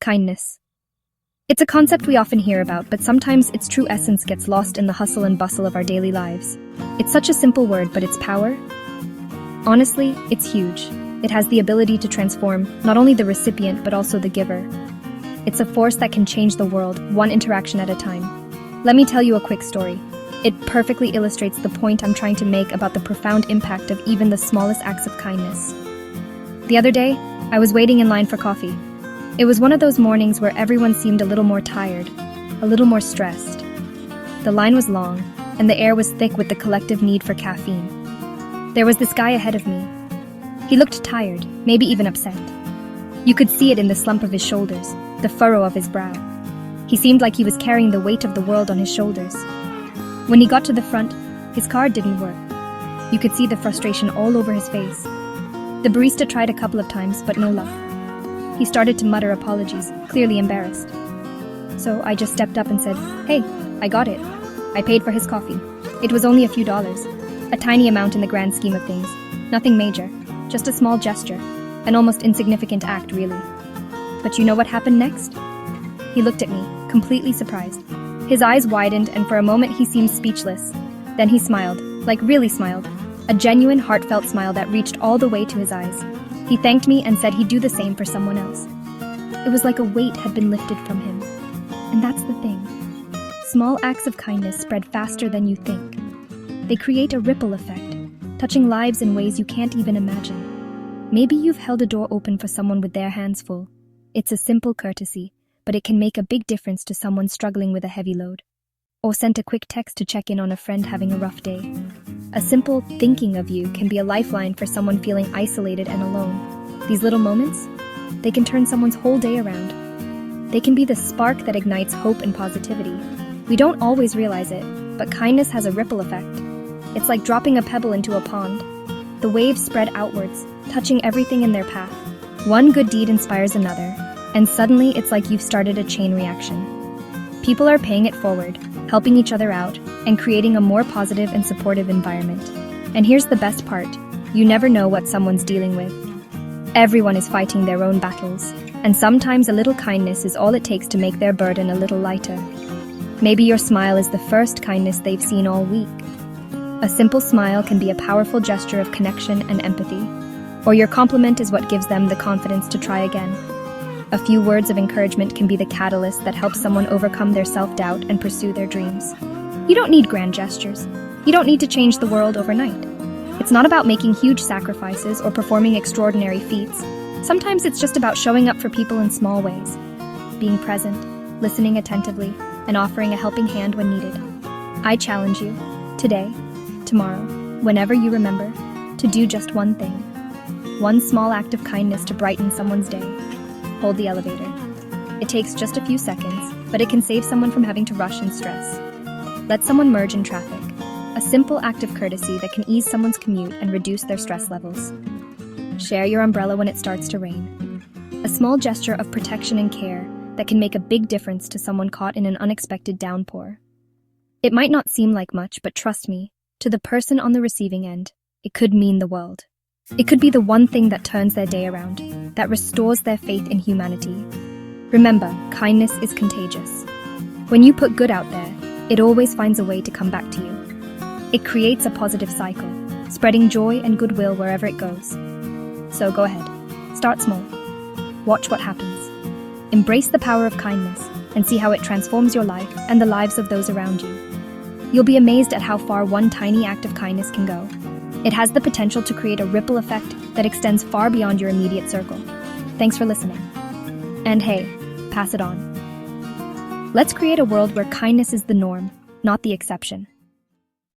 Kindness. It's a concept we often hear about, but sometimes its true essence gets lost in the hustle and bustle of our daily lives. It's such a simple word, but its power? Honestly, it's huge. It has the ability to transform not only the recipient, but also the giver. It's a force that can change the world, one interaction at a time. Let me tell you a quick story. It perfectly illustrates the point I'm trying to make about the profound impact of even the smallest acts of kindness. The other day, I was waiting in line for coffee. It was one of those mornings where everyone seemed a little more tired, a little more stressed. The line was long, and the air was thick with the collective need for caffeine. There was this guy ahead of me. He looked tired, maybe even upset. You could see it in the slump of his shoulders, the furrow of his brow. He seemed like he was carrying the weight of the world on his shoulders. When he got to the front, his card didn't work. You could see the frustration all over his face. The barista tried a couple of times, but no luck. He started to mutter apologies, clearly embarrassed. So I just stepped up and said, "Hey, I got it." I paid for his coffee. It was only a few dollars, a tiny amount in the grand scheme of things. Nothing major, just a small gesture, an almost insignificant act, really. But you know what happened next? He looked at me, completely surprised. His eyes widened, and for a moment he seemed speechless. Then he smiled, like really smiled, a genuine, heartfelt smile that reached all the way to his eyes. He thanked me and said he'd do the same for someone else. It was like a weight had been lifted from him. And that's the thing. Small acts of kindness spread faster than you think. They create a ripple effect, touching lives in ways you can't even imagine. Maybe you've held a door open for someone with their hands full. It's a simple courtesy, but it can make a big difference to someone struggling with a heavy load. Or sent a quick text to check in on a friend having a rough day. A simple thinking of you can be a lifeline for someone feeling isolated and alone. These little moments, they can turn someone's whole day around. They can be the spark that ignites hope and positivity. We don't always realize it, but kindness has a ripple effect. It's like dropping a pebble into a pond. The waves spread outwards, touching everything in their path. One good deed inspires another, and suddenly it's like you've started a chain reaction. People are paying it forward, helping each other out, and creating a more positive and supportive environment. And here's the best part. You never know what someone's dealing with. Everyone is fighting their own battles, and sometimes a little kindness is all it takes to make their burden a little lighter. Maybe your smile is the first kindness they've seen all week. A simple smile can be a powerful gesture of connection and empathy, or your compliment is what gives them the confidence to try again. A few words of encouragement can be the catalyst that helps someone overcome their self-doubt and pursue their dreams. You don't need grand gestures. You don't need to change the world overnight. It's not about making huge sacrifices or performing extraordinary feats. Sometimes it's just about showing up for people in small ways. Being present, listening attentively, and offering a helping hand when needed. I challenge you, today, tomorrow, whenever you remember, to do just one thing. One small act of kindness to brighten someone's day. Hold the elevator. It takes just a few seconds, but it can save someone from having to rush and stress. Let someone merge in traffic. A simple act of courtesy that can ease someone's commute and reduce their stress levels. Share your umbrella when it starts to rain. A small gesture of protection and care that can make a big difference to someone caught in an unexpected downpour. It might not seem like much, but trust me, to the person on the receiving end, it could mean the world. It could be the one thing that turns their day around, that restores their faith in humanity. Remember, kindness is contagious. When you put good out there, it always finds a way to come back to you. It creates a positive cycle, spreading joy and goodwill wherever it goes. So go ahead, start small. Watch what happens. Embrace the power of kindness and see how it transforms your life and the lives of those around you. You'll be amazed at how far one tiny act of kindness can go. It has the potential to create a ripple effect that extends far beyond your immediate circle. Thanks for listening. And hey, pass it on. Let's create a world where kindness is the norm, not the exception.